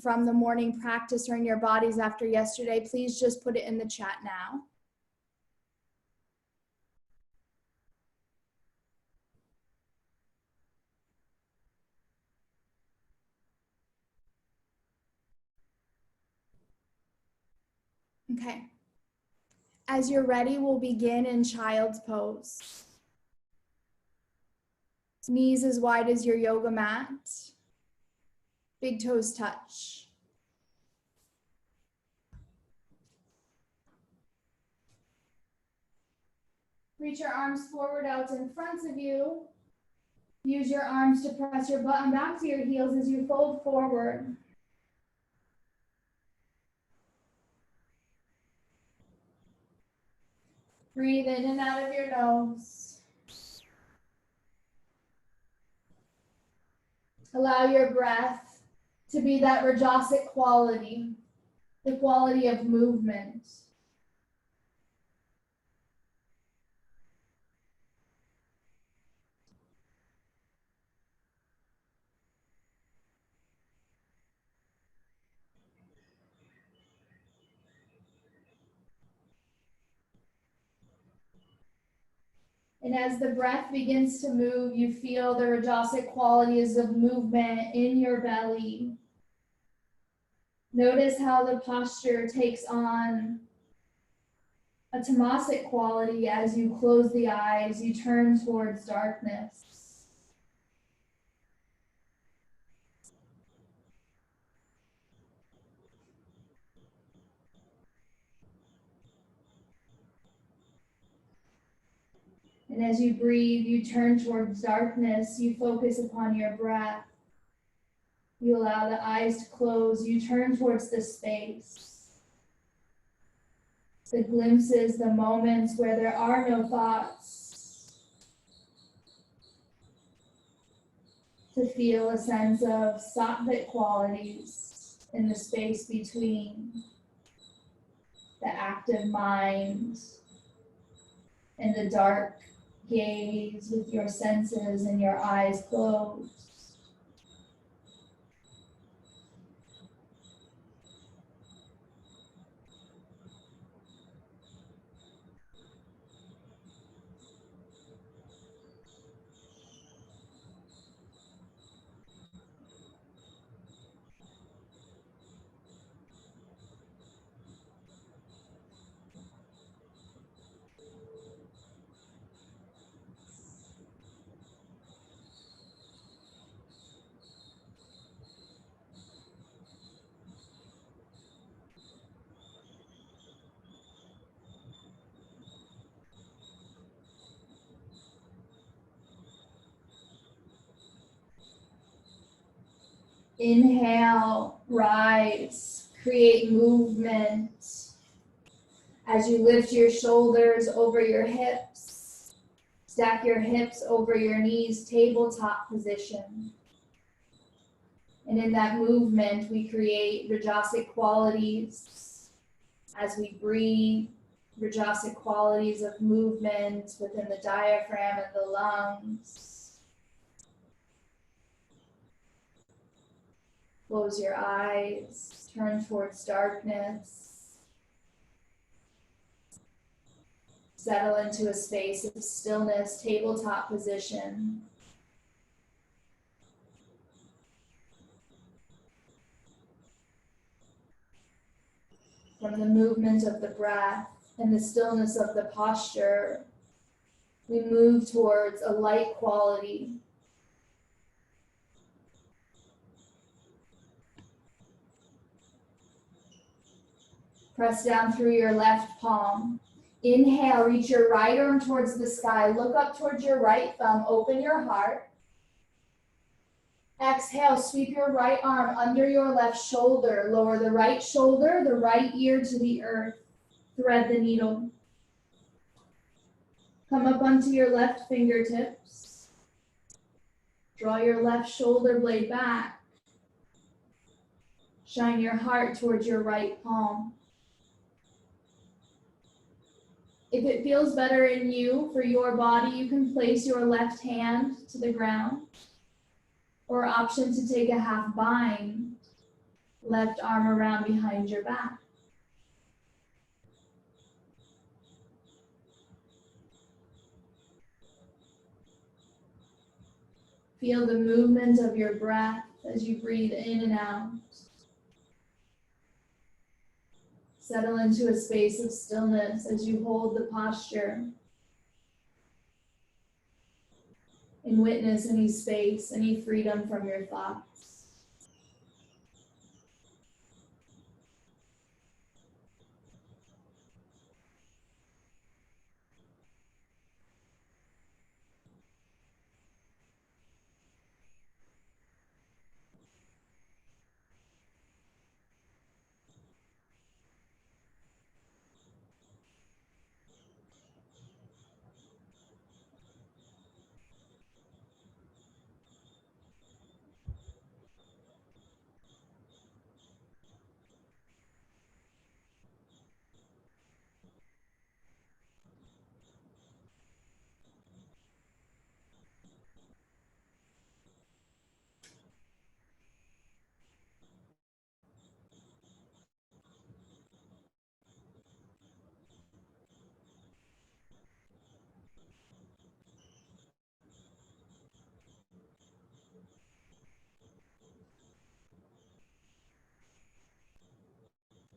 from the morning practice or in your bodies after yesterday, please just put it in the chat now. Okay. As you're ready, we'll begin in child's pose. Knees as wide as your yoga mat. Big toes touch. Reach your arms forward out in front of you. Use your arms to press your bottom back to your heels as you fold forward. Breathe in and out of your nose. Allow your breath to be that Rajasic quality, the quality of movement. And as the breath begins to move, you feel the Rajasic qualities of movement in your belly. Notice how the posture takes on a tamasic quality as you close the eyes, you turn towards darkness. And as you breathe, you turn towards darkness, you focus upon your breath. You allow the eyes to close, you turn towards the space. The glimpses, the moments where there are no thoughts. To feel a sense of sattvic qualities in the space between the active mind and the dark gaze with your senses and your eyes closed. Inhale, rise, create movement. As you lift your shoulders over your hips, stack your hips over your knees, tabletop position. And in that movement, we create Rajasic qualities. As we breathe, Rajasic qualities of movement within the diaphragm and the lungs. Close your eyes, turn towards darkness. Settle into a space of stillness, tabletop position. From the movement of the breath and the stillness of the posture, we move towards a light quality. Press down through your left palm. Inhale, reach your right arm towards the sky. Look up towards your right thumb. Open your heart. Exhale, sweep your right arm under your left shoulder. Lower the right shoulder, the right ear to the earth. Thread the needle. Come up onto your left fingertips. Draw your left shoulder blade back. Shine your heart towards your right palm. If it feels better in you, for your body, you can place your left hand to the ground, or option to take a half bind. left arm around behind your back. Feel the movement of your breath as you breathe in and out. Settle into a space of stillness as you hold the posture and witness any space, any freedom from your thoughts.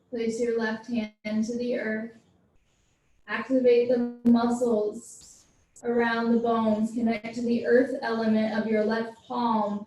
Place your left hand to the earth. Activate the muscles around the bones. Connect to the earth element of your left palm.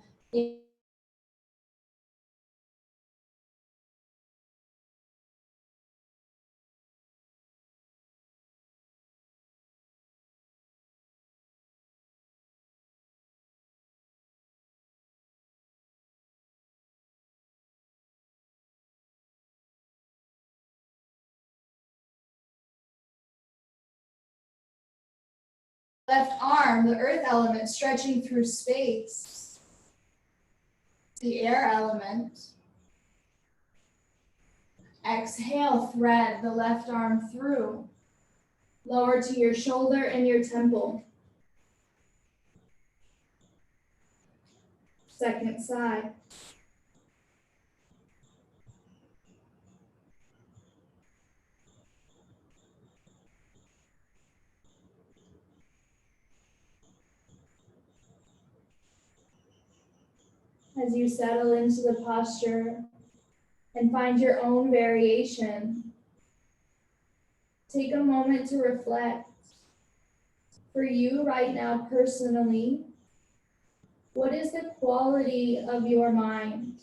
Left arm, the earth element, stretching through space. The air element. Exhale, thread the left arm through. Lower to your shoulder and your temple. Second side. As you settle into the posture and find your own variation, take a moment to reflect. For you right now personally, what is the quality of your mind?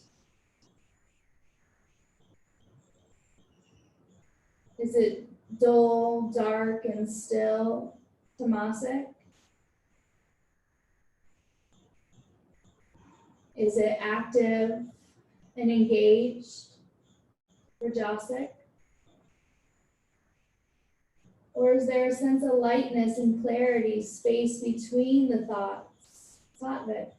Is it dull, dark, and still, tamasic? Is it active and engaged, rajasic? Or is there a sense of lightness and clarity, space between the thoughts, sattvic?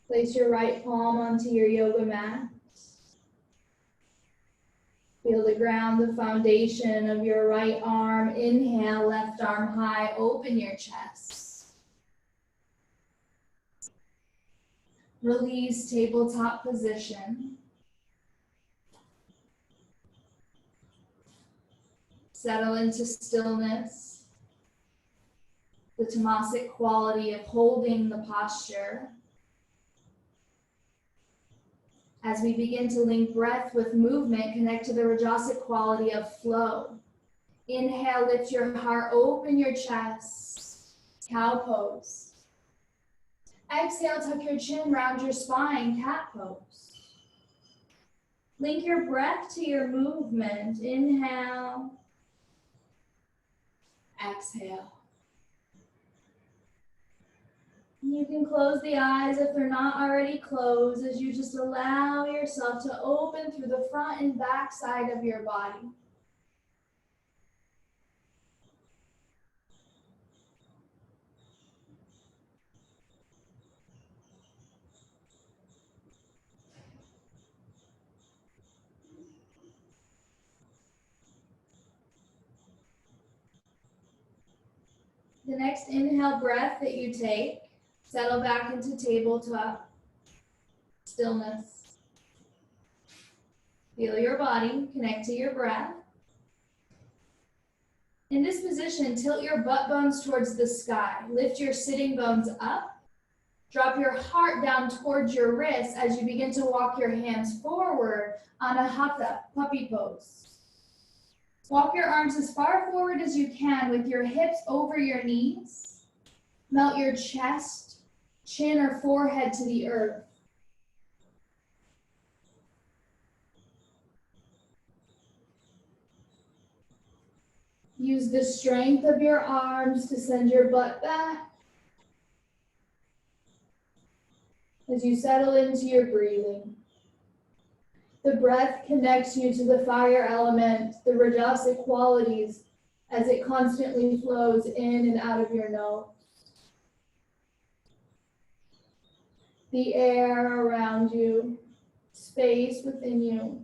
Place your right palm onto your yoga mat. Feel the ground, the foundation of your right arm. Inhale, left arm high, open your chest. Release, tabletop position. Settle into stillness. The tamasic quality of holding the posture. As we begin to link breath with movement, connect to the rajasic quality of flow. Inhale, lift your heart, open your chest, cow pose. Exhale, tuck your chin, round your spine, cat pose. Link your breath to your movement. Inhale, exhale. You can close the eyes if they're not already closed as you just allow yourself to open through the front and back side of your body. The next inhale breath that you take, settle back into tabletop stillness. Feel your body, connect to your breath. In this position, tilt your butt bones towards the sky. Lift your sitting bones up. Drop your heart down towards your wrists as you begin to walk your hands forward on a hatha, puppy pose. Walk your arms as far forward as you can with your hips over your knees. Melt your chest, chin, or forehead to the earth. Use the strength of your arms to send your butt back as you settle into your breathing. The breath connects you to the fire element, the rajasic qualities, as it constantly flows in and out of your nose. The air around you, space within you.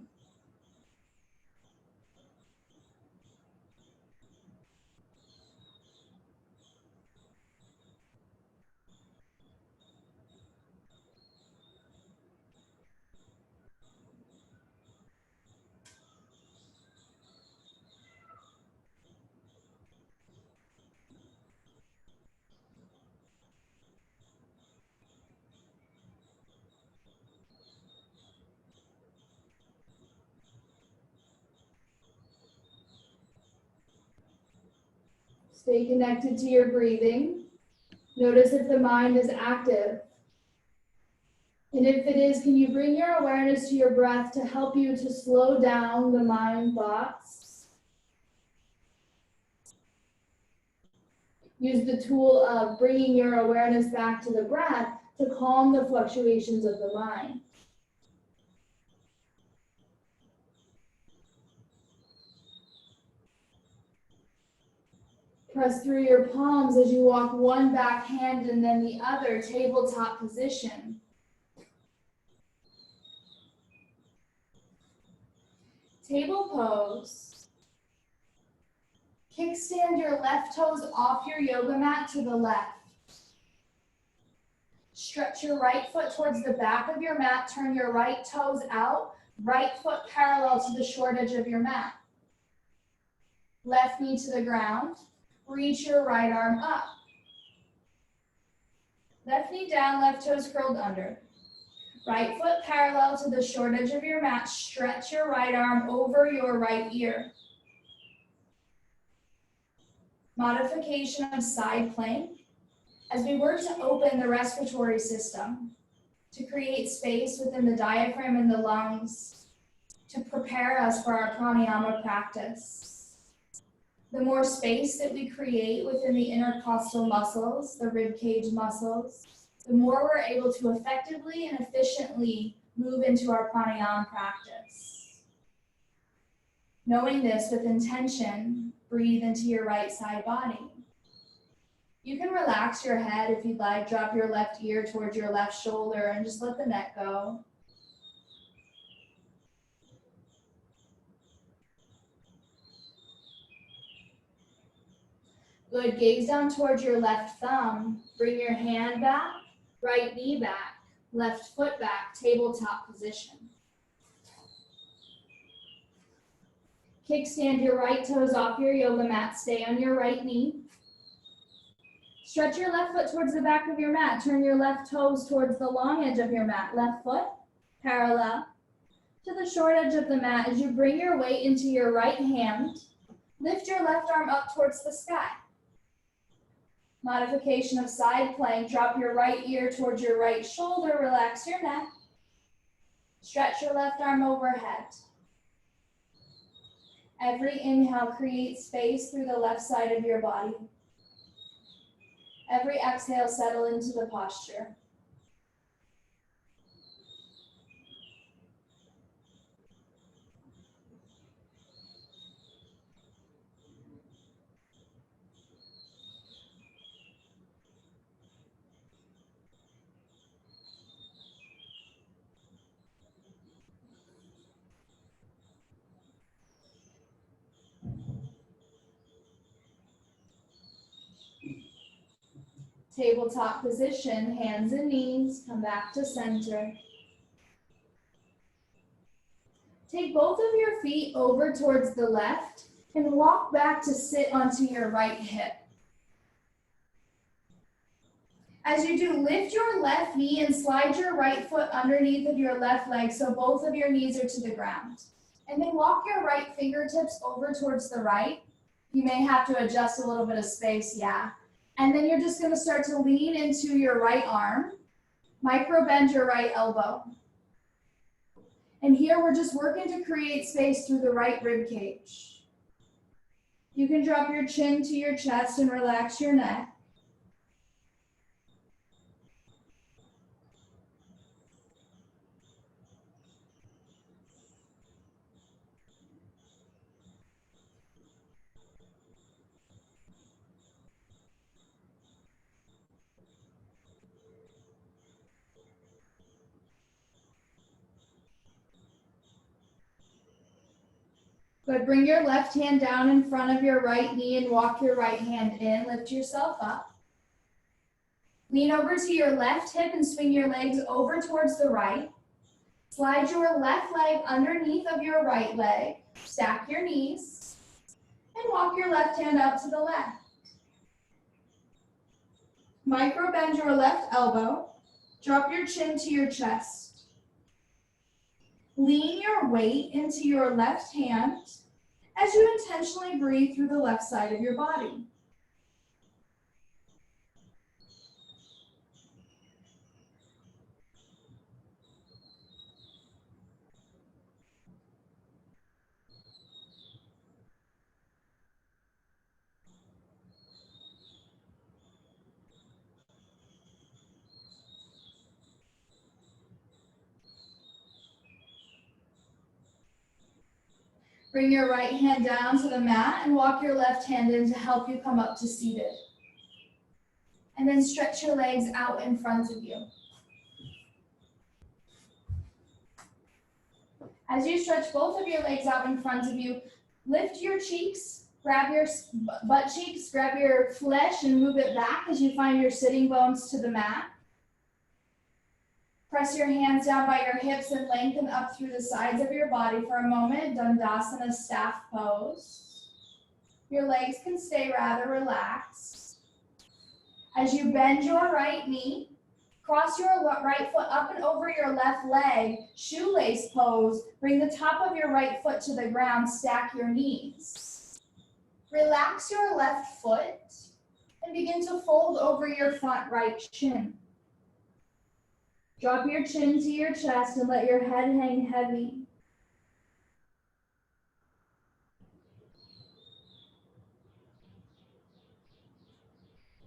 Stay connected to your breathing. Notice if the mind is active. And if it is, can you bring your awareness to your breath to help you to slow down the mind thoughts? Use the tool of bringing your awareness back to the breath to calm the fluctuations of the mind. Press through your palms as you walk one back hand and then the other, tabletop position. Table pose. Kickstand your left toes off your yoga mat to the left. Stretch your right foot towards the back of your mat. Turn your right toes out. Right foot parallel to the short edge of your mat. Left knee to the ground. Reach your right arm up. Left knee down, left toes curled under. Right foot parallel to the short edge of your mat. Stretch your right arm over your right ear. Modification of side plank. As we work to open the respiratory system, to create space within the diaphragm and the lungs, to prepare us for our pranayama practice. The more space that we create within the intercostal muscles, the rib cage muscles, the more we're able to effectively and efficiently move into our pranayama practice. Knowing this with intention, breathe into your right side body. You can relax your head if you'd like, drop your left ear towards your left shoulder and just let the neck go. Good, gaze down towards your left thumb. Bring your hand back, right knee back, left foot back, tabletop position. Kickstand your right toes off your yoga mat. Stay on your right knee. Stretch your left foot towards the back of your mat. Turn your left toes towards the long edge of your mat. Left foot parallel to the short edge of the mat as you bring your weight into your right hand. Lift your left arm up towards the sky. Modification of side plank. Drop your right ear towards your right shoulder. Relax your neck. Stretch your left arm overhead. Every inhale, create space through the left side of your body. Every exhale, settle into the posture. Tabletop position, hands and knees, come back to center. Take both of your feet over towards the left and walk back to sit onto your right hip. As you do, lift your left knee and slide your right foot underneath of your left leg so both of your knees are to the ground. And then walk your right fingertips over towards the right. You may have to adjust a little bit of space, yeah. And then you're just gonna start to lean into your right arm, micro bend your right elbow. And here we're just working to create space through the right rib cage. You can drop your chin to your chest and relax your neck. Good, bring your left hand down in front of your right knee and walk your right hand in. Lift yourself up. Lean over to your left hip and swing your legs over towards the right. Slide your left leg underneath of your right leg. Stack your knees and walk your left hand out to the left. Micro bend your left elbow. Drop your chin to your chest. Lean your weight into your left hand as you intentionally breathe through the left side of your body. Bring your right hand down to the mat and walk your left hand in to help you come up to seated. And then stretch your legs out in front of you. As you stretch both of your legs out in front of you, lift your cheeks, grab your butt cheeks, grab your flesh and move it back as you find your sitting bones to the mat. Press your hands down by your hips and lengthen up through the sides of your body for a moment. Dandasana staff pose. Your legs can stay rather relaxed. As you bend your right knee, cross your right foot up and over your left leg, shoelace pose. Bring the top of your right foot to the ground, stack your knees. Relax your left foot and begin to fold over your front right shin. Drop your chin to your chest and let your head hang heavy.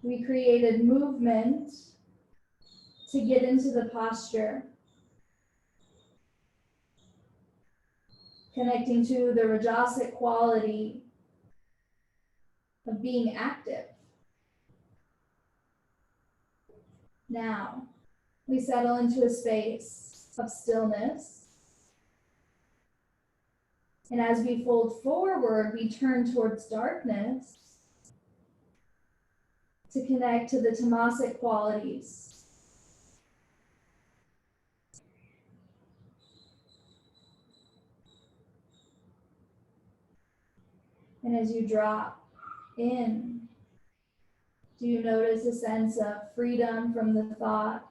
We created movement to get into the posture, connecting to the Rajasic quality of being active. Now, we settle into a space of stillness. And as we fold forward, we turn towards darkness to connect to the tamasic qualities. And as you drop in, do you notice a sense of freedom from the thoughts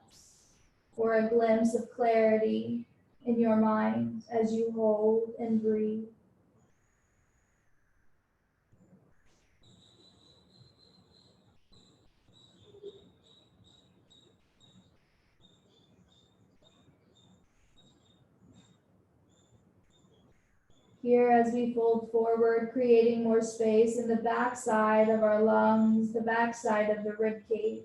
or a glimpse of clarity in your mind as you hold and breathe? Here, as we fold forward, creating more space in the backside of our lungs, the backside of the rib cage.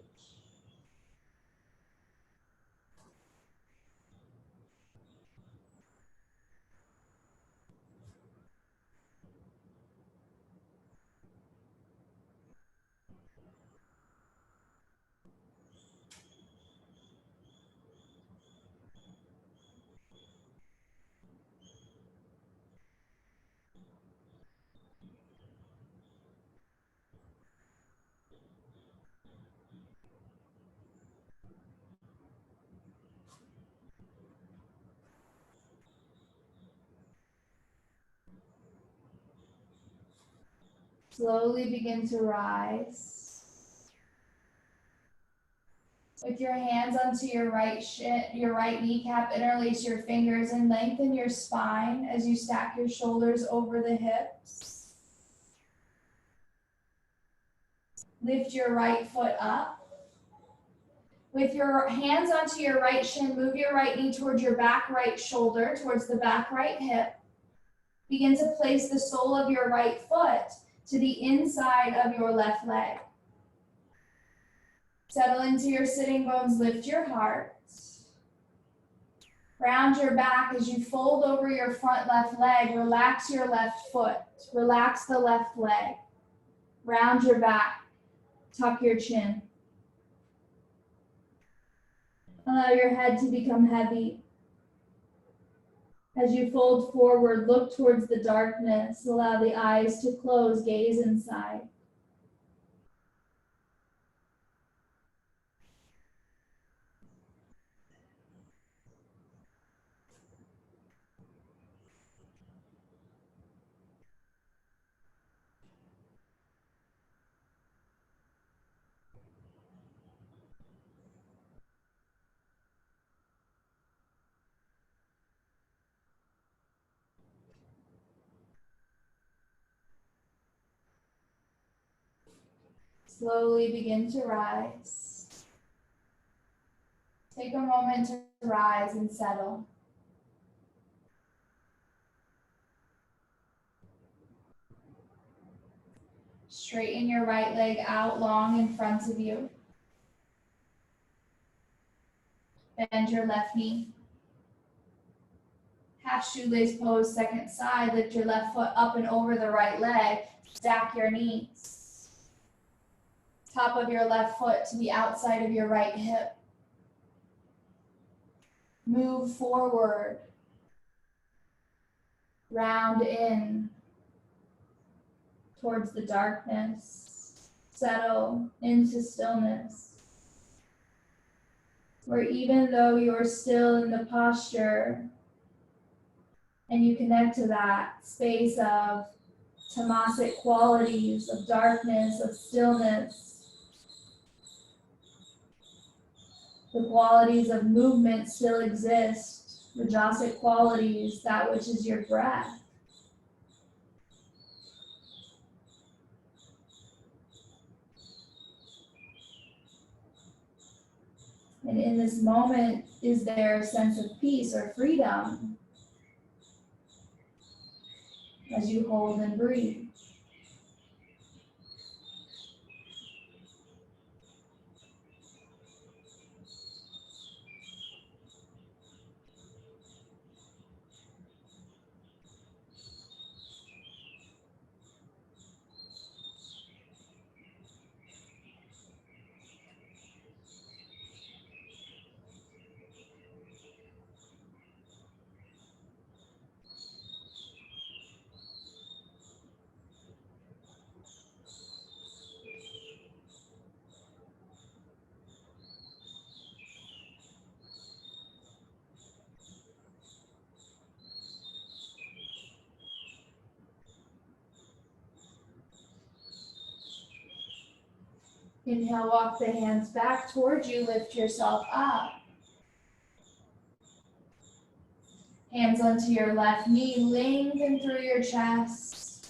Slowly begin to rise. With your hands onto your right kneecap, interlace your fingers and lengthen your spine as you stack your shoulders over the hips. Lift your right foot up. With your hands onto your right shin, move your right knee towards your back right shoulder, towards the back right hip. Begin to place the sole of your right foot to the inside of your left leg. Settle into your sitting bones, lift your heart. Round your back as you fold over your front left leg, relax your left foot, relax the left leg. Round your back, tuck your chin. Allow your head to become heavy. As you fold forward, look towards the darkness. Allow the eyes to close, gaze inside. Slowly begin to rise. Take a moment to rise and settle. Straighten your right leg out long in front of you. Bend your left knee. Half shoelace pose, second side. Lift your left foot up and over the right leg. Stack your knees. Top of your left foot to the outside of your right hip. Move forward. Round in towards the darkness. Settle into stillness. Where even though you're still in the posture and you connect to that space of tamasic qualities, of darkness, of stillness, the qualities of movement still exist, rajasic qualities, that which is your breath. And in this moment, is there a sense of peace or freedom as you hold and breathe? Inhale, walk the hands back towards you, lift yourself up. Hands onto your left knee, lengthen through your chest.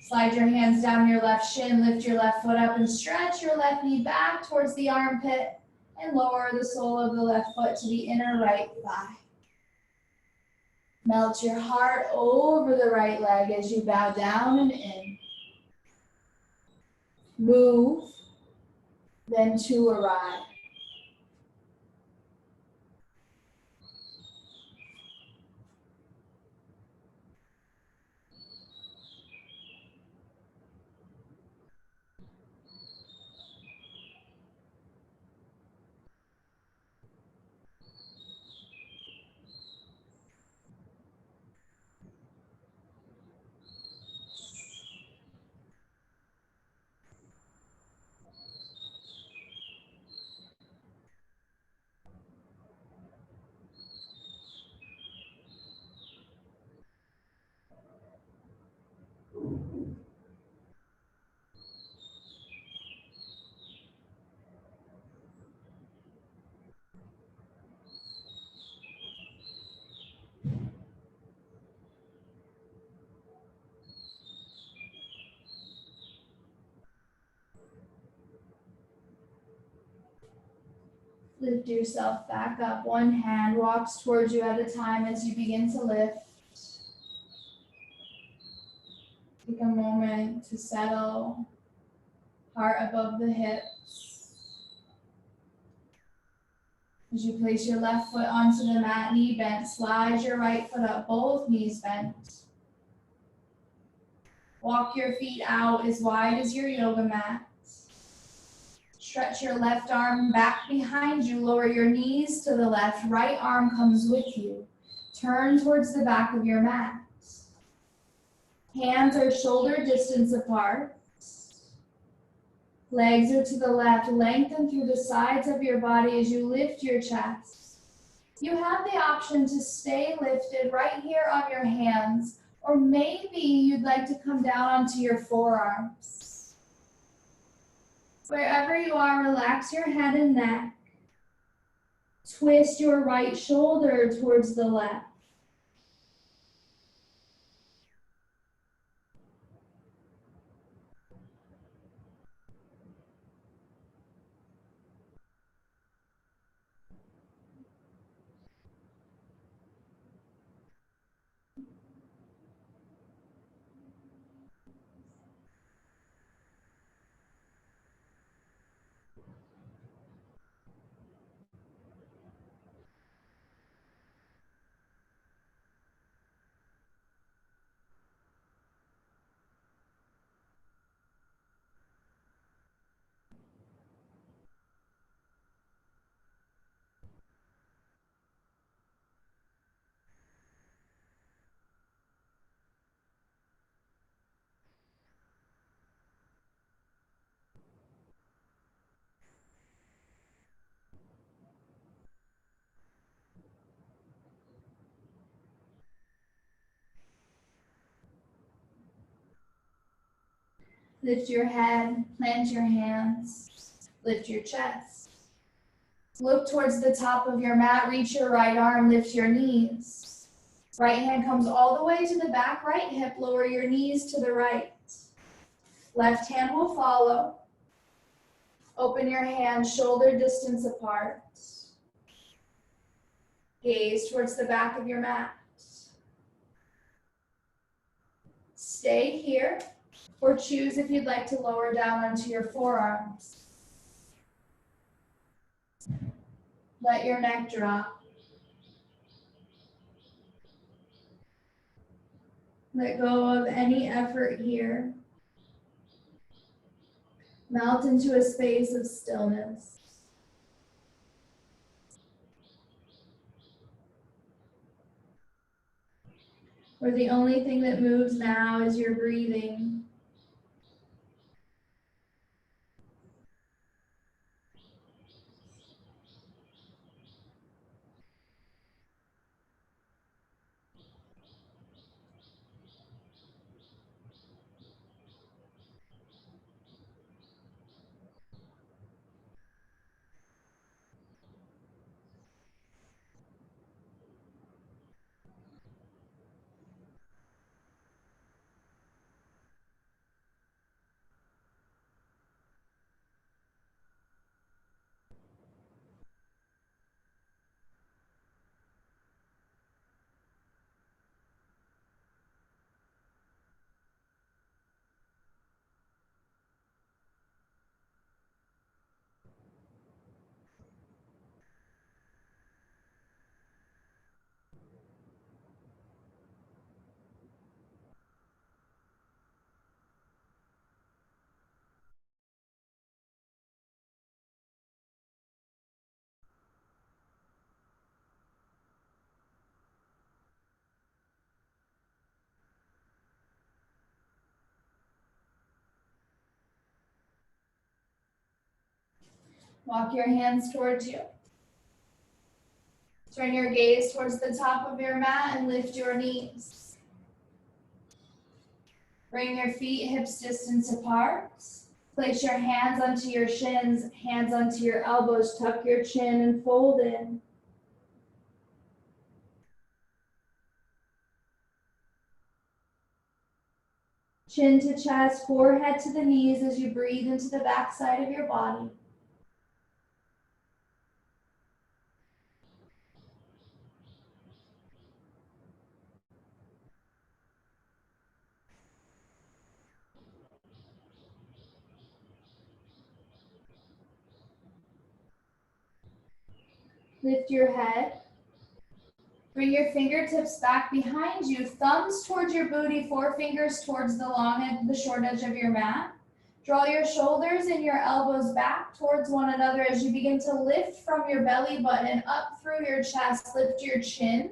Slide your hands down your left shin, lift your left foot up and stretch your left knee back towards the armpit and lower the sole of the left foot to the inner right thigh. Melt your heart over the right leg as you bow down and in. Move, then to arrive. Lift yourself back up. One hand walks towards you at a time as you begin to lift. Take a moment to settle, heart above the hips. As you place your left foot onto the mat, knee bent, slide your right foot up, both knees bent. Walk your feet out as wide as your yoga mat. Stretch your left arm back behind you. Lower your knees to the left. Right arm comes with you. Turn towards the back of your mat. Hands are shoulder distance apart. Legs are to the left. Lengthen through the sides of your body as you lift your chest. You have the option to stay lifted right here on your hands, or maybe you'd like to come down onto your forearms. Wherever you are, relax your head and neck. Twist your right shoulder towards the left. Lift your head, plant your hands, lift your chest. Look towards the top of your mat, reach your right arm, lift your knees. Right hand comes all the way to the back, right hip, lower your knees to the right. Left hand will follow. Open your hands shoulder distance apart. Gaze towards the back of your mat. Stay here, or choose if you'd like to lower down onto your forearms. Let your neck drop. Let go of any effort here. Melt into a space of stillness. Where the only thing that moves now is your breathing. Walk your hands towards you. Turn your gaze towards the top of your mat and lift your knees. Bring your feet hips distance apart. Place your hands onto your shins, hands onto your elbows. Tuck your chin and fold in. Chin to chest, forehead to the knees as you breathe into the back side of your body. Lift your head. Bring your fingertips back behind you, thumbs towards your booty, forefingers towards the long edge, the short edge of your mat. Draw your shoulders and your elbows back towards one another as you begin to lift from your belly button up through your chest. Lift your chin.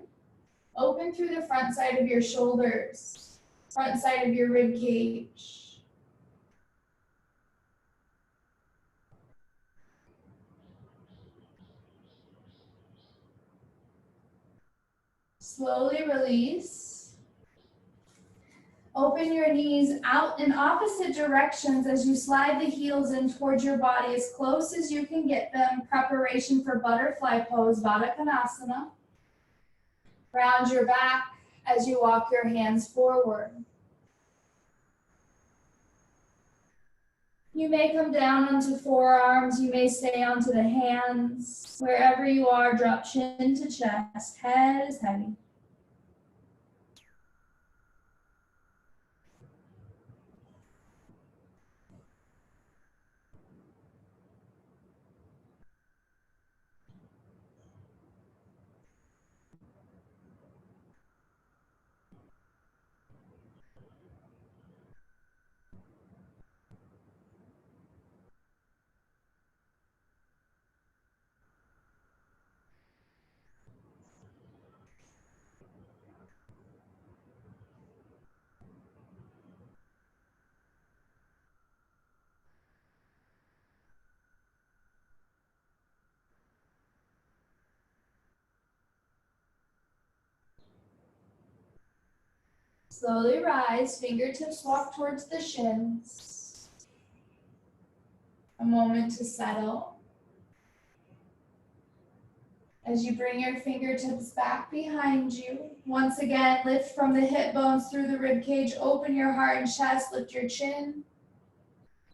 Open through the front side of your shoulders, front side of your rib cage. Slowly release. Open your knees out in opposite directions as you slide the heels in towards your body as close as you can get them. Preparation for butterfly pose, Baddha Konasana. Round your back as you walk your hands forward. You may come down onto forearms, you may stay onto the hands. Wherever you are, drop chin to chest, head is heavy. Slowly rise, fingertips walk towards the shins. A moment to settle. As you bring your fingertips back behind you, once again, lift from the hip bones through the rib cage, open your heart and chest, lift your chin.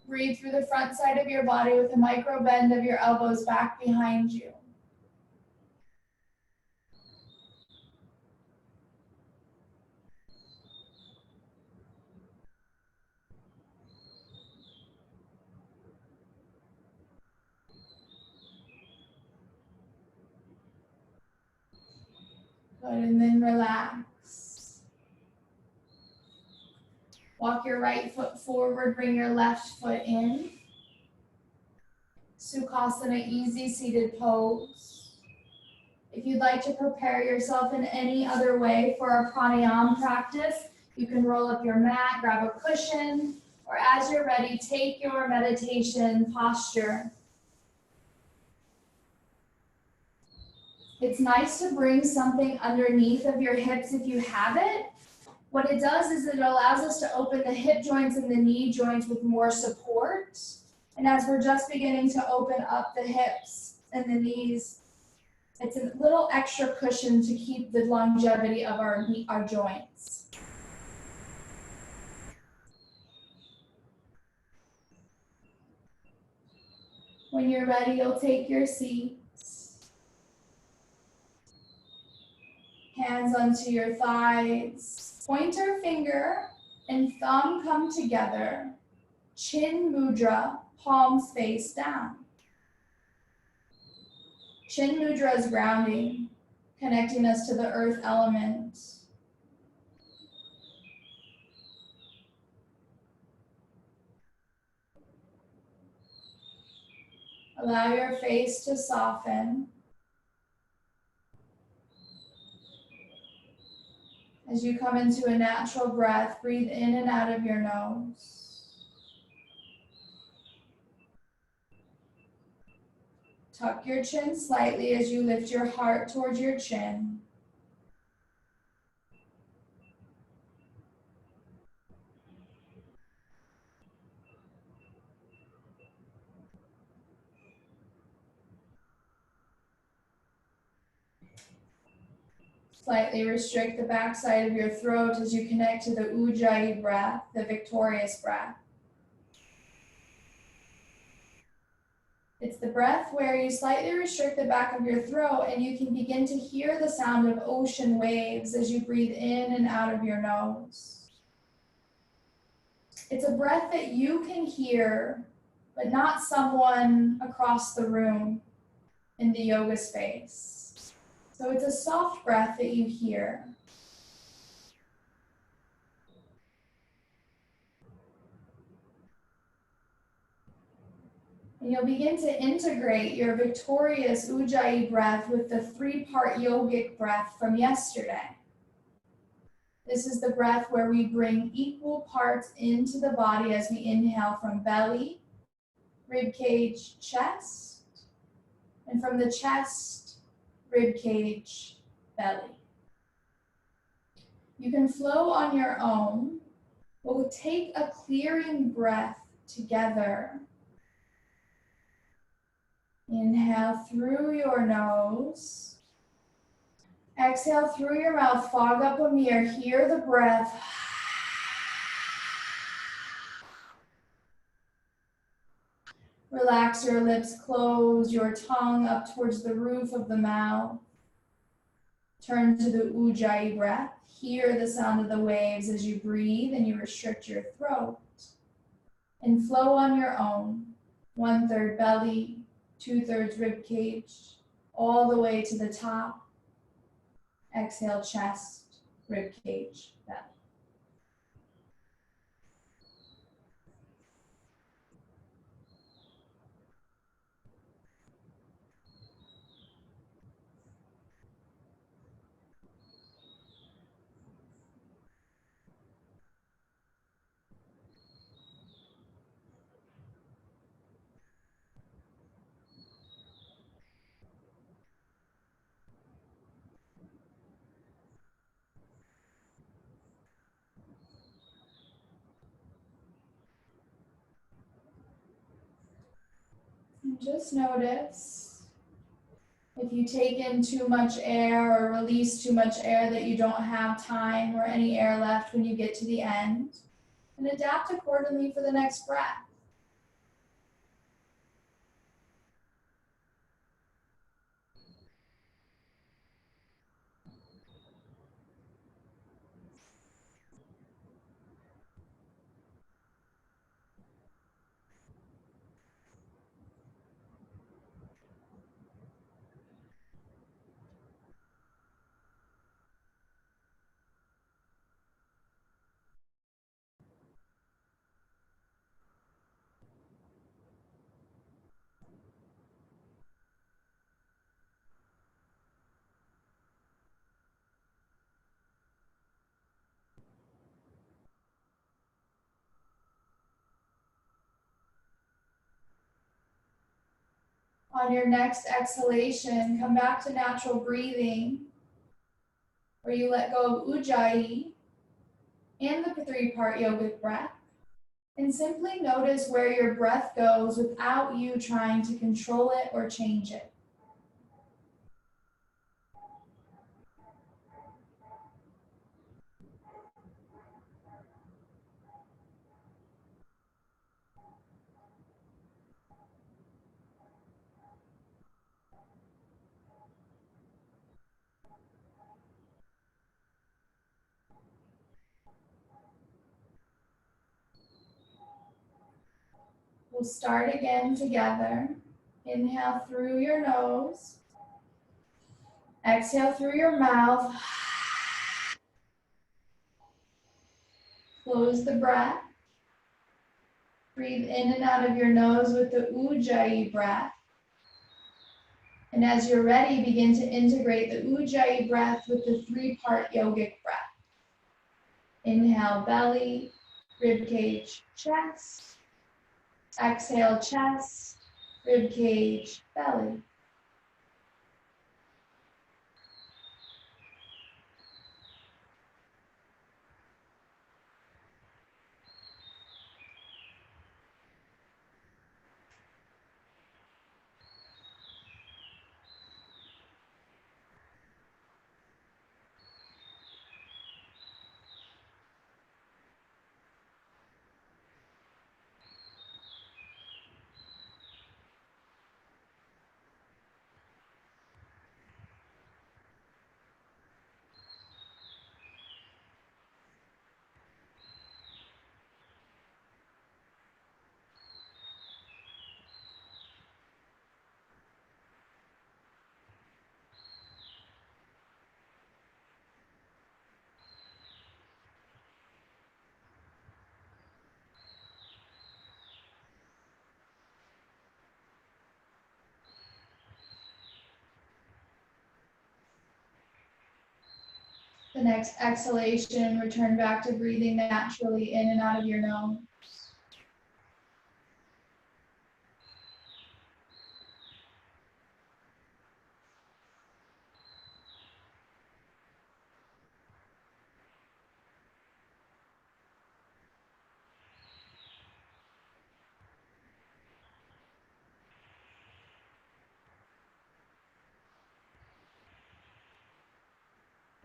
Breathe through the front side of your body with a micro bend of your elbows back behind you. Good, and then relax. Walk your right foot forward, bring your left foot in. Sukhasana, easy seated pose. If you'd like to prepare yourself in any other way for a pranayama practice, you can roll up your mat, grab a cushion, or as you're ready, take your meditation posture. It's nice to bring something underneath of your hips if you have it. What it does is it allows us to open the hip joints and the knee joints with more support. And as we're just beginning to open up the hips and the knees, it's a little extra cushion to keep the longevity of our joints. When you're ready, you'll take your seat. Hands onto your thighs. Pointer finger and thumb come together. Chin mudra, palms face down. Chin mudra is grounding, connecting us to the earth element. Allow your face to soften. As you come into a natural breath, breathe in and out of your nose. Tuck your chin slightly as you lift your heart towards your chin. Slightly restrict the backside of your throat as you connect to the Ujjayi breath, the victorious breath. It's the breath where you slightly restrict the back of your throat and you can begin to hear the sound of ocean waves as you breathe in and out of your nose. It's a breath that you can hear, but not someone across the room in the yoga space. So it's a soft breath that you hear. And you'll begin to integrate your victorious Ujjayi breath with the three-part yogic breath from yesterday. This is the breath where we bring equal parts into the body as we inhale from belly, rib cage, chest, and from the chest, rib cage, belly. You can flow on your own, but we'll take a clearing breath together. Inhale through your nose. Exhale through your mouth, fog up a mirror, hear the breath. Relax your lips, close your tongue up towards the roof of the mouth. Turn to the Ujjayi breath. Hear the sound of the waves as you breathe and you restrict your throat. And flow on your own. 1/3 belly, 2/3 rib cage, all the way to the top. Exhale, chest, rib cage, belly. And just notice if you take in too much air or release too much air that you don't have time or any air left when you get to the end, and adapt accordingly for the next breath. On your next exhalation, come back to natural breathing, where you let go of Ujjayi and the three-part yogic breath, and simply notice where your breath goes without you trying to control it or change it. We'll start again together. Inhale through your nose. Exhale through your mouth. Close the breath. Breathe in and out of your nose with the Ujjayi breath. And as you're ready, begin to integrate the Ujjayi breath with the three-part yogic breath. Inhale, belly, ribcage, chest. Exhale, chest, ribcage, belly. The next exhalation, return back to breathing naturally in and out of your nose.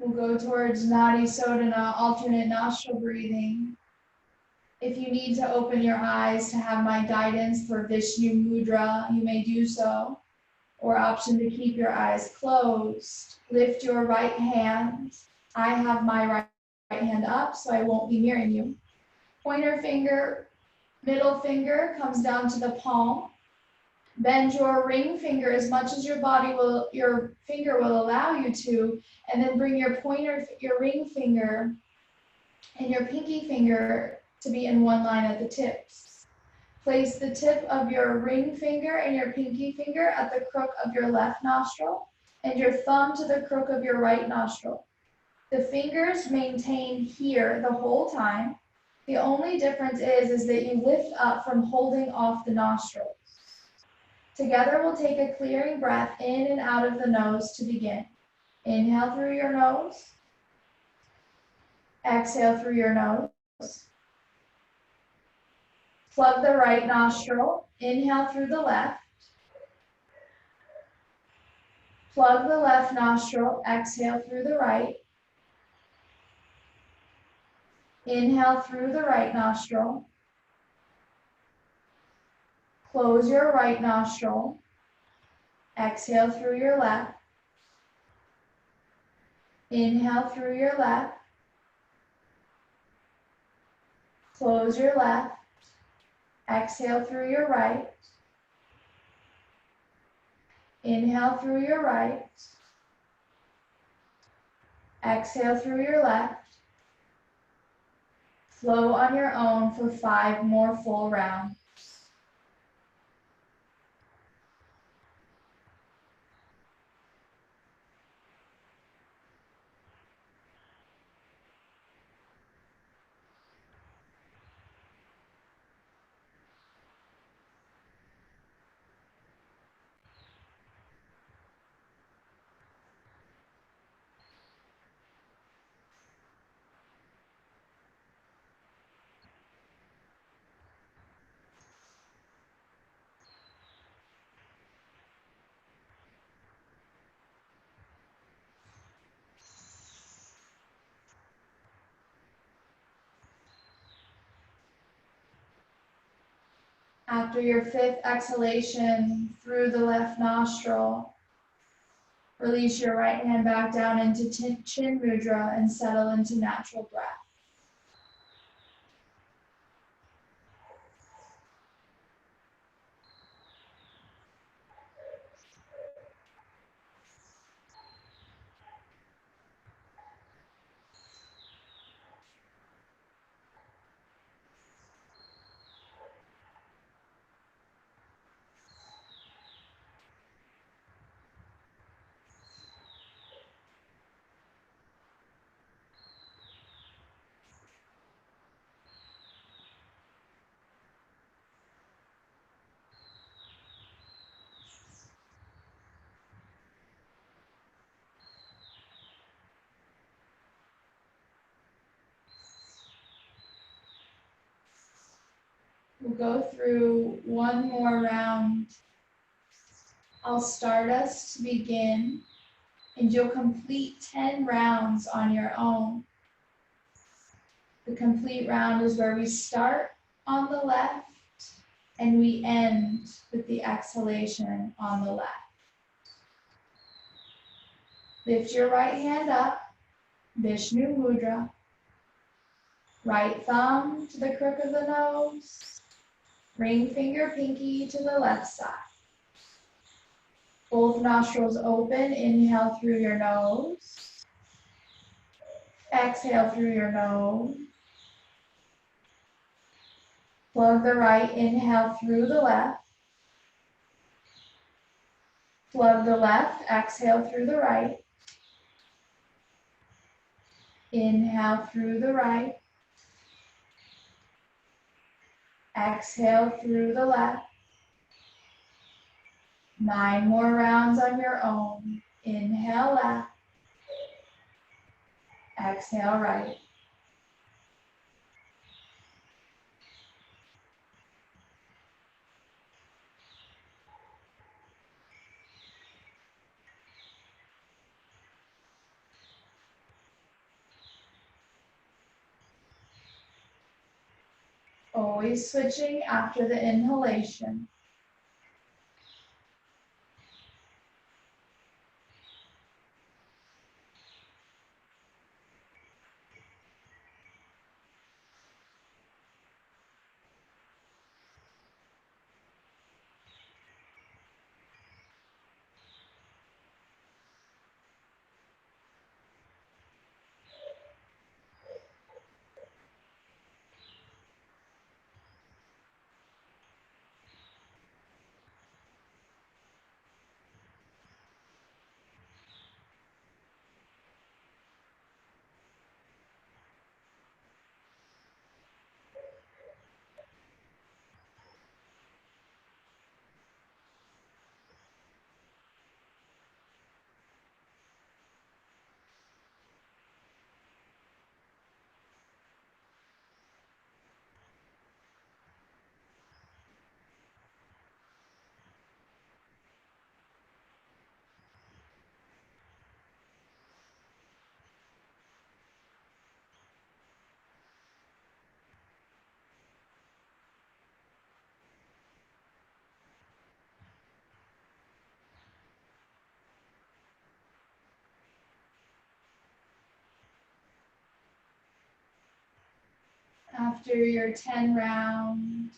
We'll go towards Nadi Sodhana, alternate nostril breathing. If you need to open your eyes to have my guidance for Vishnu Mudra, you may do so, or option to keep your eyes closed. Lift your right hand. I have my right hand up, so I won't be nearing you. Pointer finger, middle finger comes down to the palm. Bend your ring finger as much as your finger will allow you to, and then bring your ring finger and your pinky finger to be in one line at the tips. Place the tip of your ring finger and your pinky finger at the crook of your left nostril and your thumb to the crook of your right nostril. The fingers maintain here the whole time. The only difference is that you lift up from holding off the nostrils. Together we'll take a clearing breath in and out of the nose to begin. Inhale through your nose. Exhale through your nose. Plug the right nostril. Inhale through the left. Plug the left nostril. Exhale through the right. Inhale through the right nostril. Close your right nostril. Exhale through your left. Inhale through your left. Close your left. Exhale through your right. Inhale through your right. Exhale through your left. Flow on your own for 5 more full rounds. After your 5th exhalation through the left nostril, release your right hand back down into chin mudra and settle into natural breath. We'll go through one more round. I'll start us to begin, and you'll complete 10 rounds on your own. The complete round is where we start on the left and we end with the exhalation on the left. Lift your right hand up, Vishnu Mudra. Right thumb to the crook of the nose. Ring finger, pinky to the left side. Both nostrils open. Inhale through your nose. Exhale through your nose. Plug the right. Inhale through the left. Plug the left. Exhale through the right. Inhale through the right. Exhale through the left. 9 more rounds on your own. Inhale left. Exhale right. Always switching after the inhalation. After your 10 round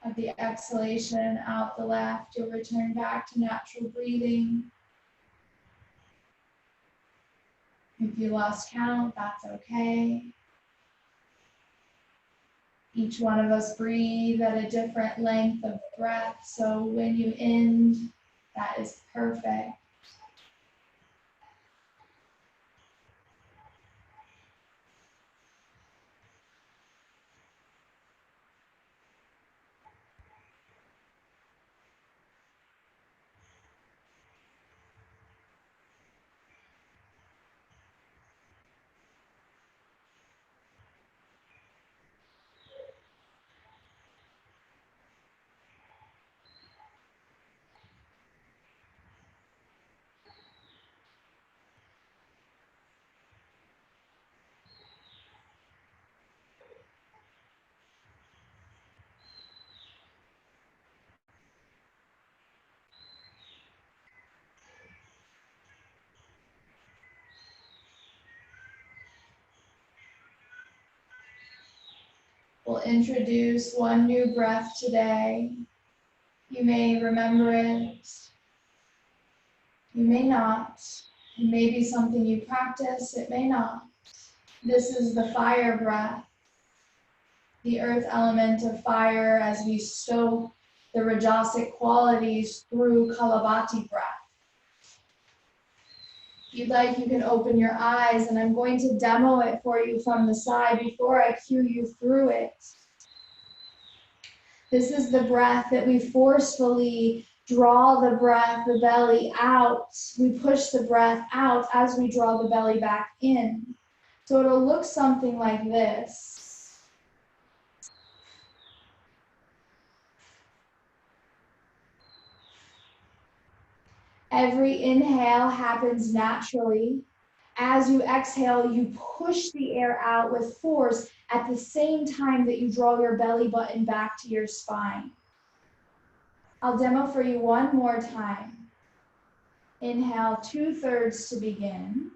of the exhalation out the left, you'll return back to natural breathing. If you lost count, that's okay. Each one of us breathe at a different length of breath, so when you end, that is perfect. We'll introduce one new breath today. You may remember it, you may not. It may be something you practice, it may not. This is the fire breath, the earth element of fire as we stoke the rajasic qualities through Kalavati breath. If you'd like, you can open your eyes, and I'm going to demo it for you from the side before I cue you through it. This is the breath that we forcefully draw the belly out. We push the breath out as we draw the belly back in. So it'll look something like this. Every inhale happens naturally. As you exhale, you push the air out with force at the same time that you draw your belly button back to your spine. I'll demo for you one more time. Inhale 2/3 to begin.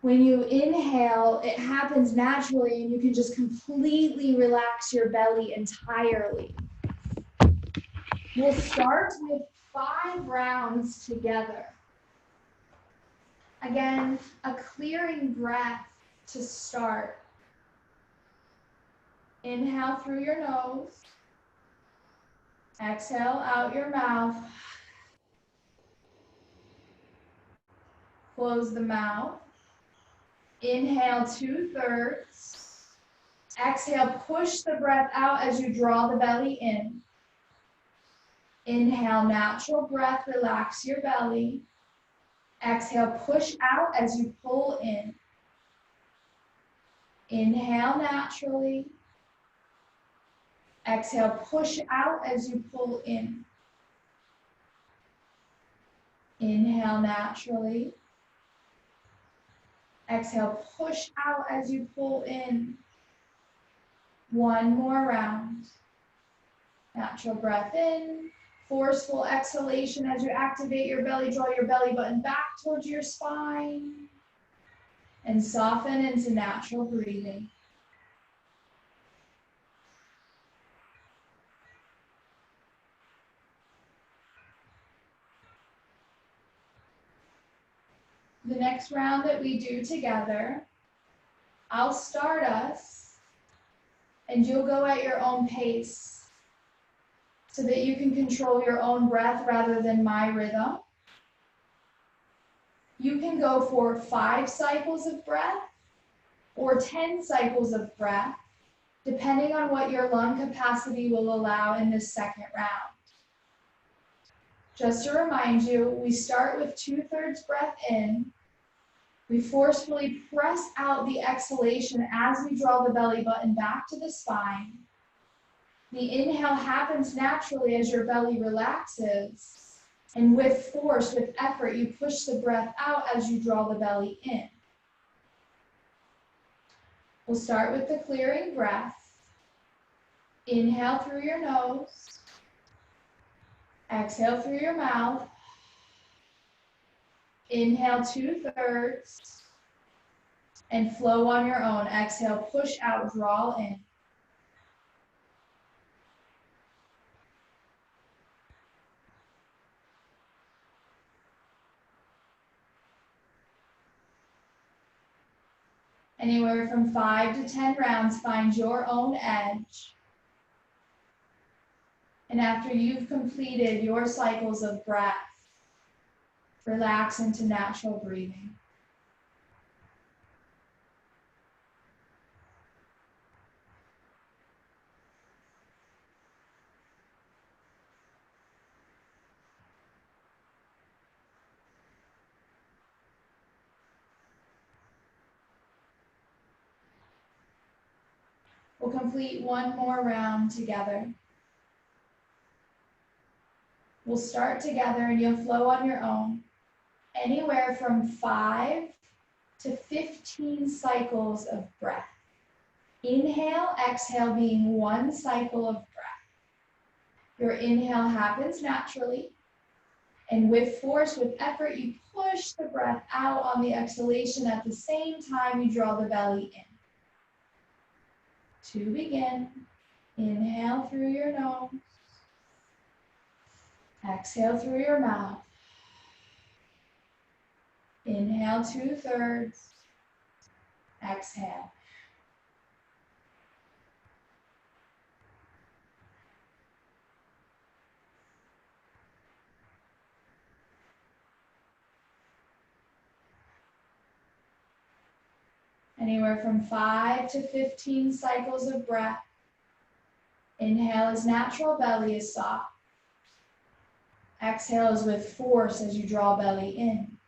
When you inhale, it happens naturally and you can just completely relax your belly entirely. We'll start with 5 rounds together. Again, a clearing breath to start. Inhale through your nose. Exhale out your mouth. Close the mouth. Inhale 2/3. Exhale, push the breath out as you draw the belly in. Inhale, natural breath, relax your belly. Exhale, push out as you pull in. Inhale naturally. Exhale, push out as you pull in. Inhale naturally. Exhale, push out as you pull in. One more round. Natural breath in. Forceful exhalation as you activate your belly. Draw your belly button back towards your spine. And soften into natural breathing. The next round that we do together, I'll start us, and you'll go at your own pace so that you can control your own breath rather than my rhythm. You can go for 5 cycles of breath or 10 cycles of breath, depending on what your lung capacity will allow in this second round. Just to remind you, we start with 2/3 breath in. We forcefully press out the exhalation as we draw the belly button back to the spine. The inhale happens naturally as your belly relaxes. And with force, with effort, you push the breath out as you draw the belly in. We'll start with the clearing breath. Inhale through your nose. Exhale through your mouth. Inhale 2/3. And flow on your own. Exhale, push out, draw in. Anywhere from 5 to 10 rounds, find your own edge. And after you've completed your cycles of breath, relax into natural breathing. We'll complete one more round together. We'll start together and you'll flow on your own. Anywhere from 5 to 15 cycles of breath. Inhale, exhale being 1 cycle of breath. Your inhale happens naturally, and with force, with effort, you push the breath out on the exhalation at the same time you draw the belly in. To begin, inhale through your nose, exhale through your mouth. Inhale 2/3, exhale. Anywhere from 5 to 15 cycles of breath. Inhale is natural, belly is soft. Exhale is with force as you draw belly in.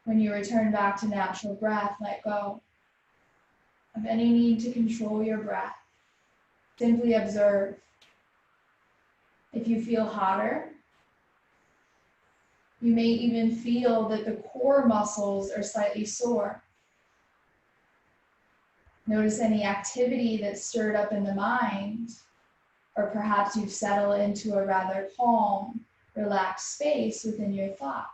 When you return back to natural breath, let go of any need to control your breath. Simply observe. If you feel hotter, you may even feel that the core muscles are slightly sore. Notice any activity that's stirred up in the mind, or perhaps you've settled into a rather calm, relaxed space within your thoughts.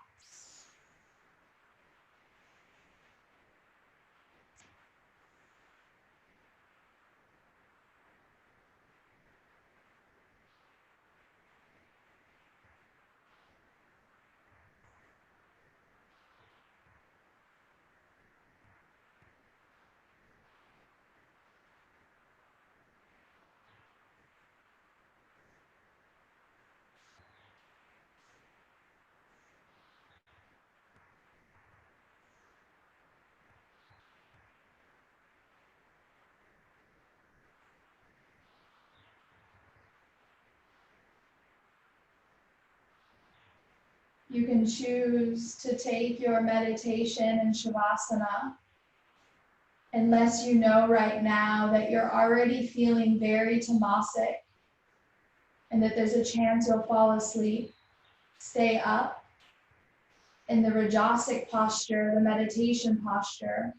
You can choose to take your meditation in Shavasana, unless you know right now that you're already feeling very tamasic and that there's a chance you'll fall asleep. Stay up in the Rajasic posture, the meditation posture,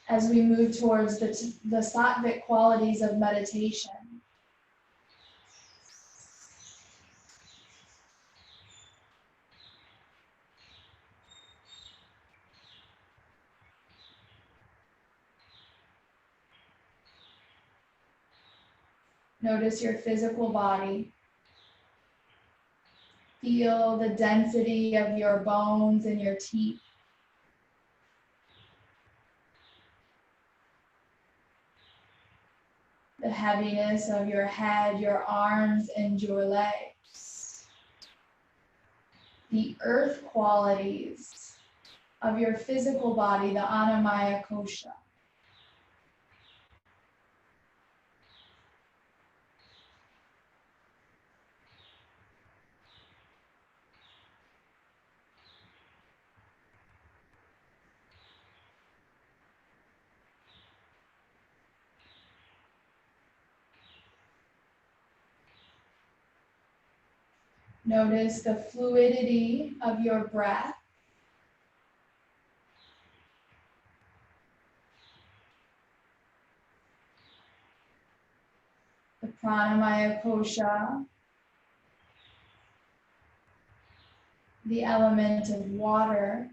as we move towards the sattvic qualities of meditation. Notice your physical body. Feel the density of your bones and your teeth. The heaviness of your head, your arms, and your legs. The earth qualities of your physical body, the Annamaya Kosha. Notice the fluidity of your breath. The Pranayama Kosha, the element of water.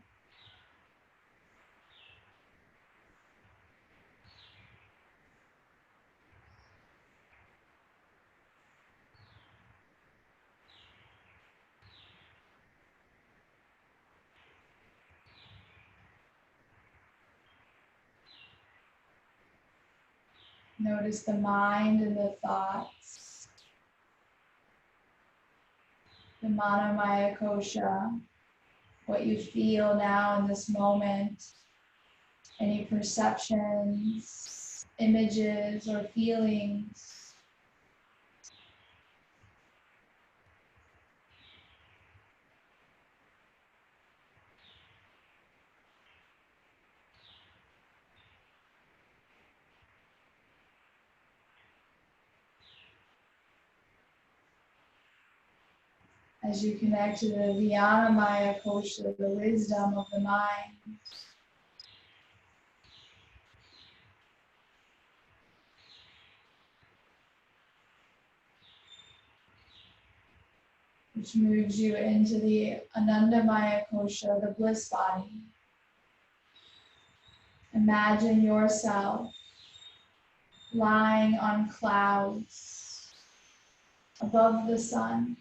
Notice the mind and the thoughts. The Manomaya Kosha, what you feel now in this moment, any perceptions, images, or feelings. As you connect to the Vijnanamaya Kosha, the wisdom of the mind. Which moves you into the Anandamaya Kosha, the bliss body. Imagine yourself lying on clouds above the sun.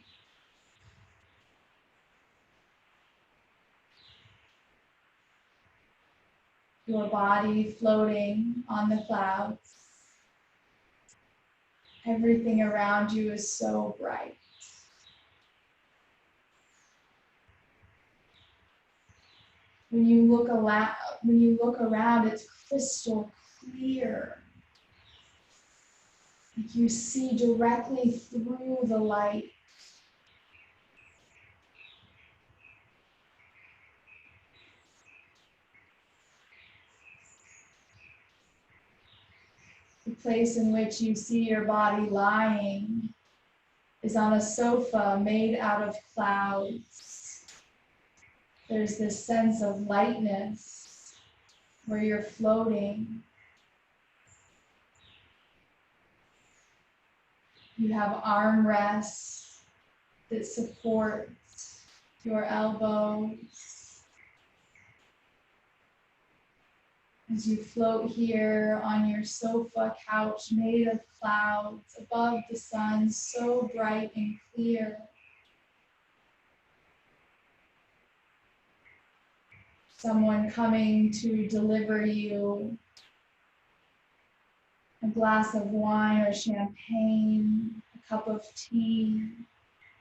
Your body floating on the clouds. Everything around you is so bright. When you look around, it's crystal clear. Like you see directly through the light. The place in which you see your body lying is on a sofa made out of clouds. There's this sense of lightness where you're floating. You have armrests that support your elbows. As you float here on your sofa couch made of clouds above the sun, so bright and clear. Someone coming to deliver you a glass of wine or champagne, a cup of tea,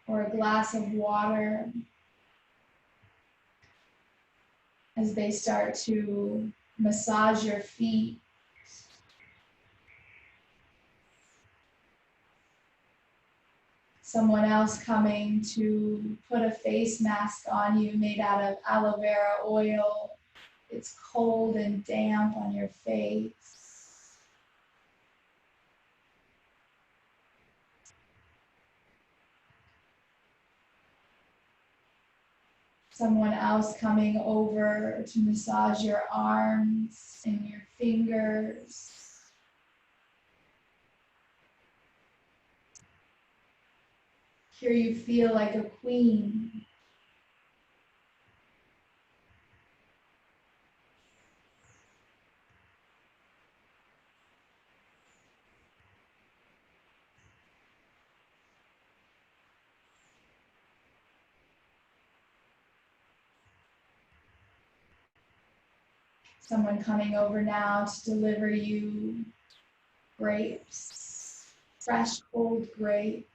or a glass of water, as they start to massage your feet. Someone else coming to put a face mask on you made out of aloe vera oil. It's cold and damp on your face. Someone else coming over to massage your arms and your fingers. Here you feel like a queen. Someone coming over now to deliver you grapes, fresh cold grapes.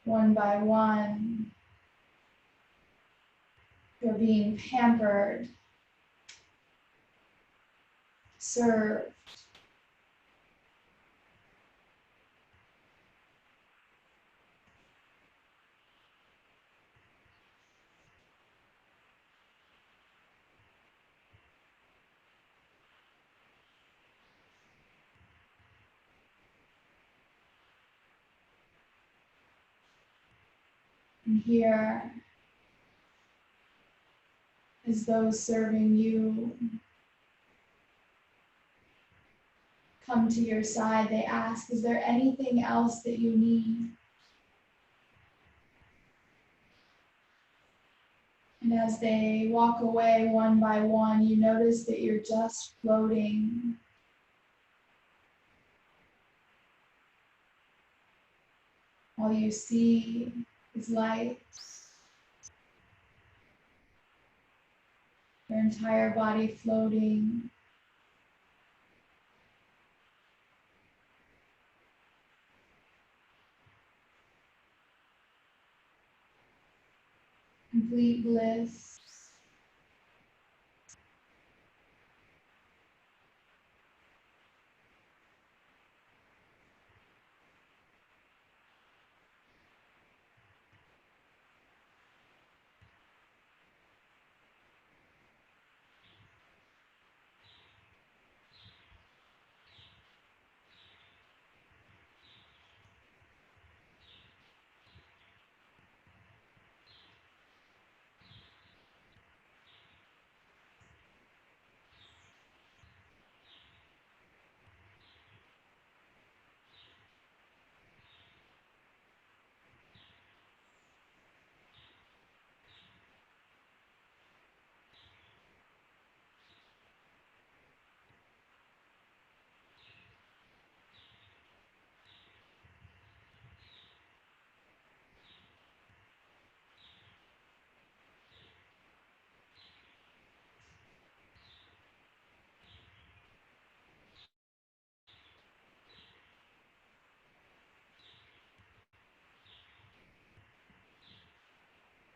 One by one, you're being pampered, served. And here, as those serving you come to your side, they ask, is there anything else that you need? And as they walk away one by one, you notice that you're just floating. All you see is light. Your entire body floating. Complete bliss.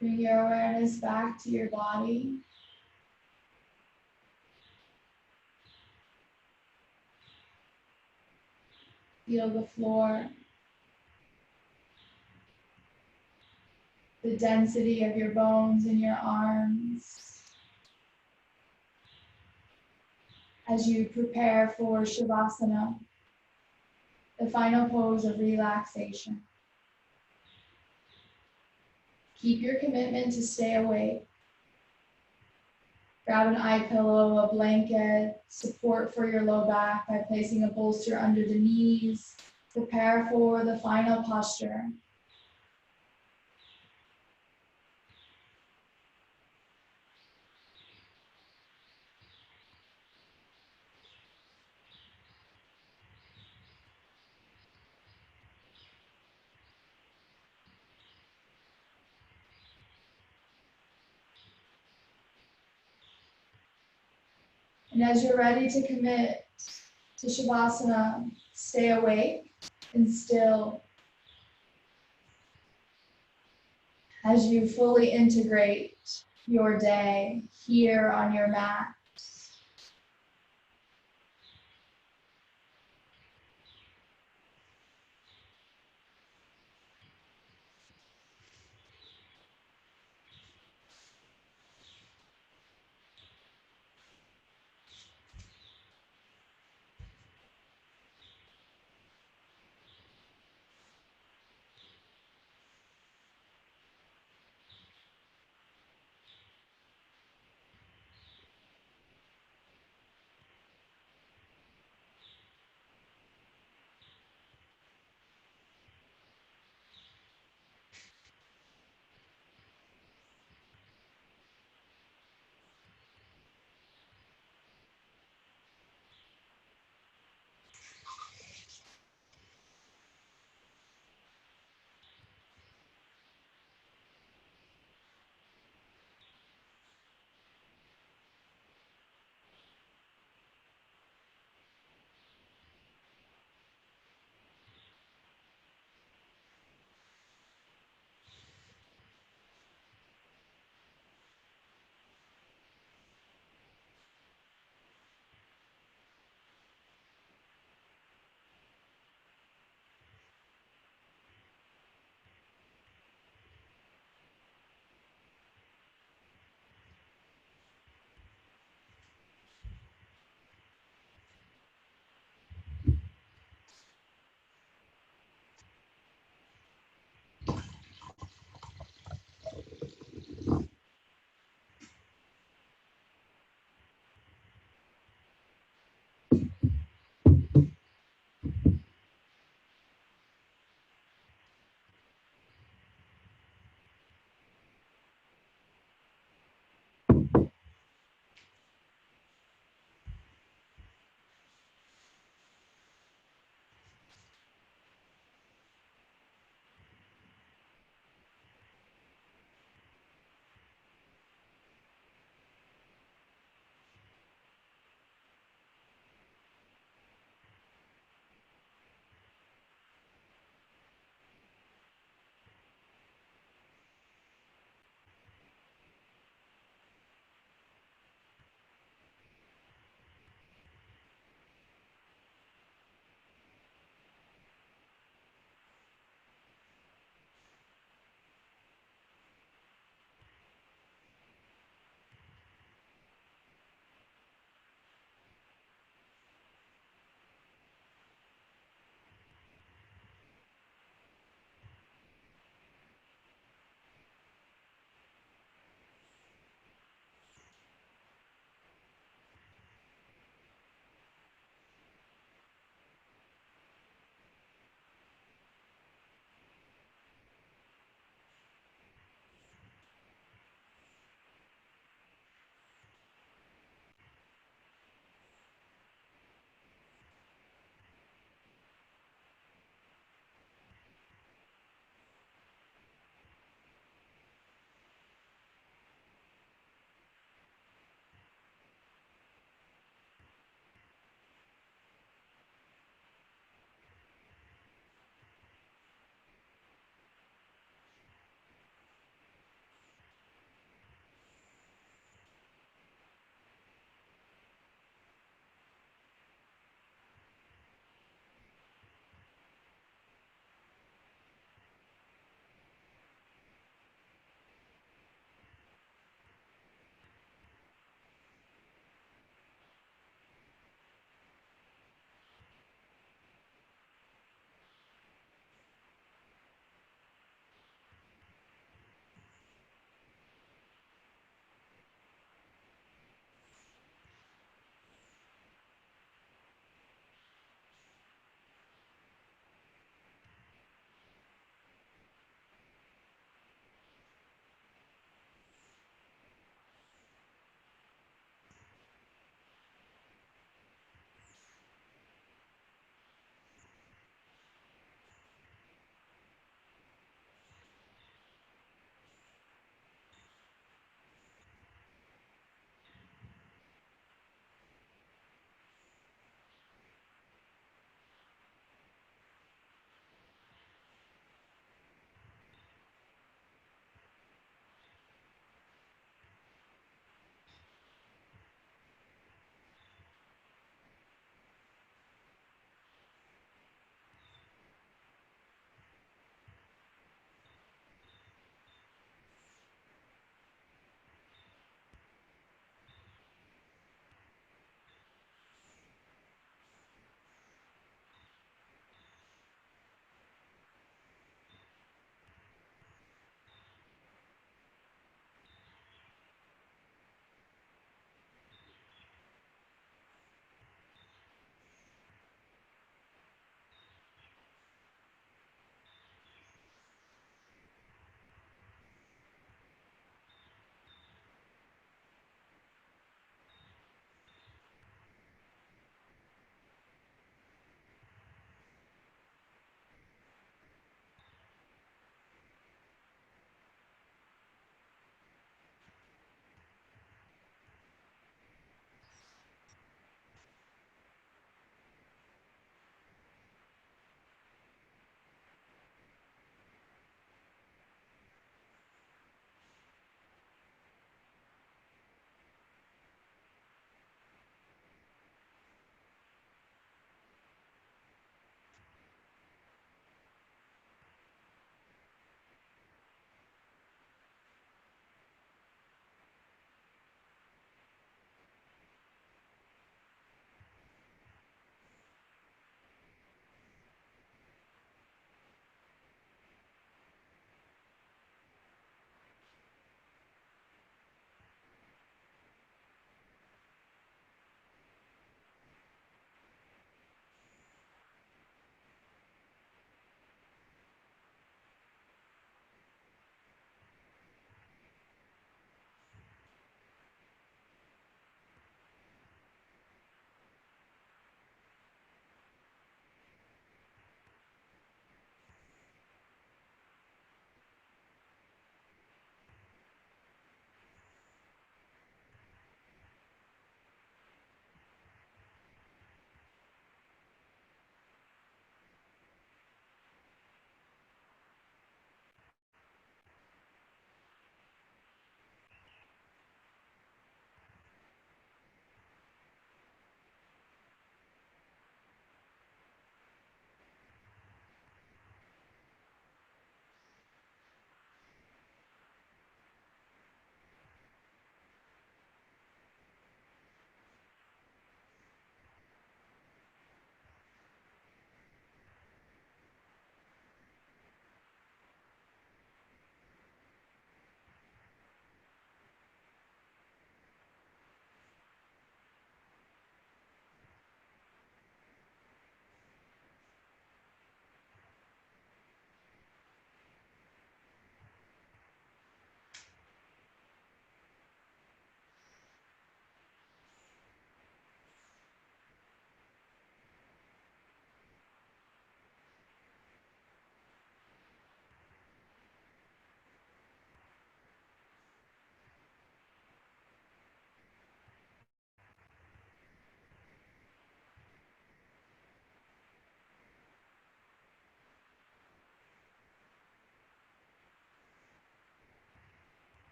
Bring your awareness back to your body. Feel the floor, the density of your bones in your arms. As you prepare for Shavasana, the final pose of relaxation. Keep your commitment to stay awake. Grab an eye pillow, a blanket, support for your low back by placing a bolster under the knees. Prepare for the final posture. And as you're ready to commit to Shavasana, stay awake and still as you fully integrate your day here on your mat.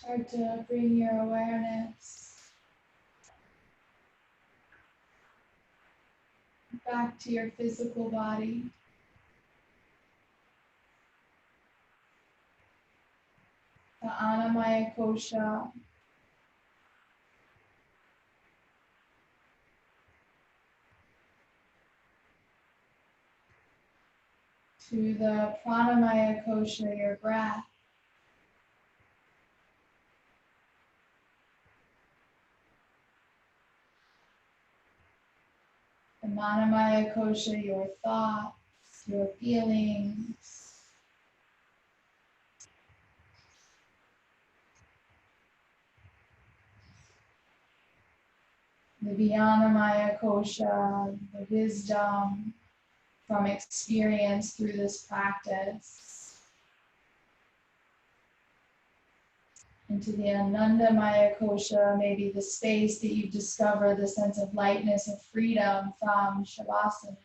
Start to bring your awareness back to your physical body. The Annamaya Kosha, to the Pranamaya Kosha, your breath, the Manamaya Kosha, your thoughts, your feelings, the Vijnanamaya Kosha, the wisdom from experience through this practice, into the Anandamaya Kosha, maybe the space that you discover the sense of lightness and freedom from Shavasana.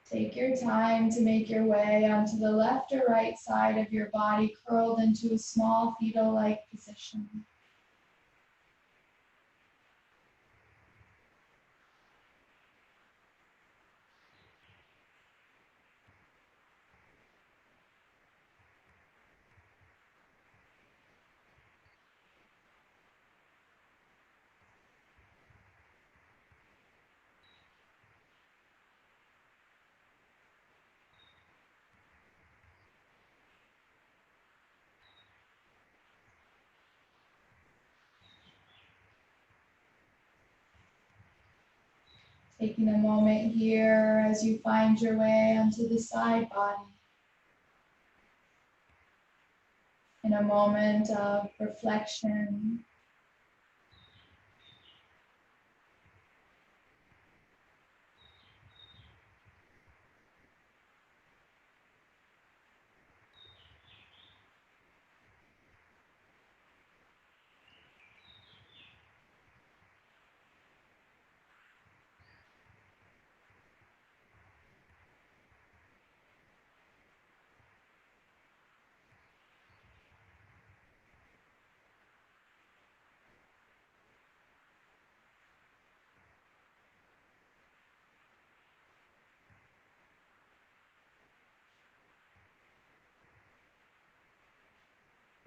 Take your time to make your way onto the left or right side of your body, curled into a small fetal-like position. Taking a moment here as you find your way onto the side body. In a moment of reflection,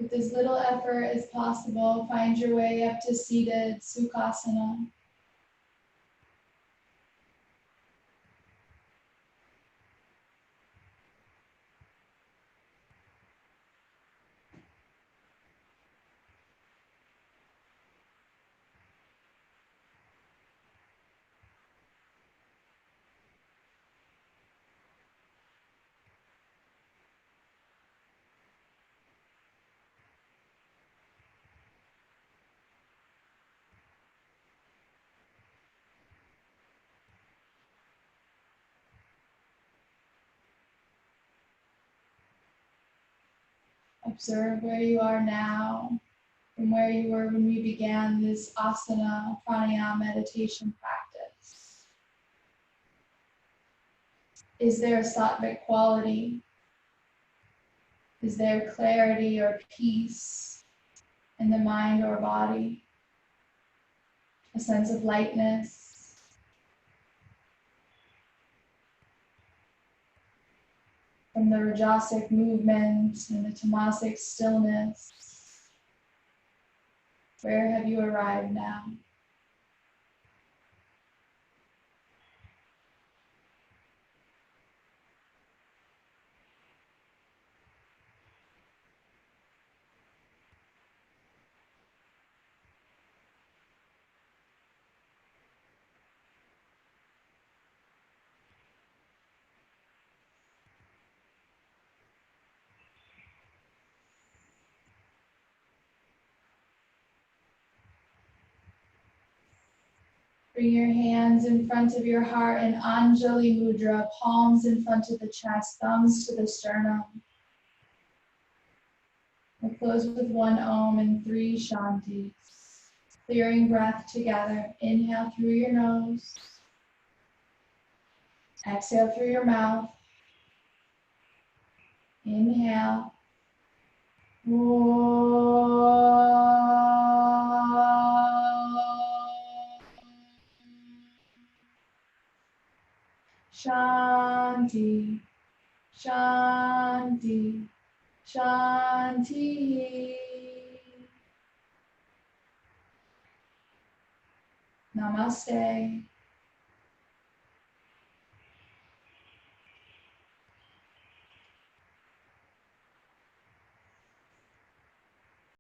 with as little effort as possible, find your way up to seated Sukhasana. Observe where you are now from where you were when we began this asana pranayama meditation practice. Is there a sattvic quality? Is there clarity or peace in the mind or body? A sense of lightness? From the rajasic movement and the tamasic stillness, where have you arrived now? Bring your hands in front of your heart in Anjali Mudra, palms in front of the chest, thumbs to the sternum. We'll close with one Om and 3 Shantis. Clearing breath together. Inhale through your nose. Exhale through your mouth. Inhale. Shanti, Shanti, Shanti. Namaste.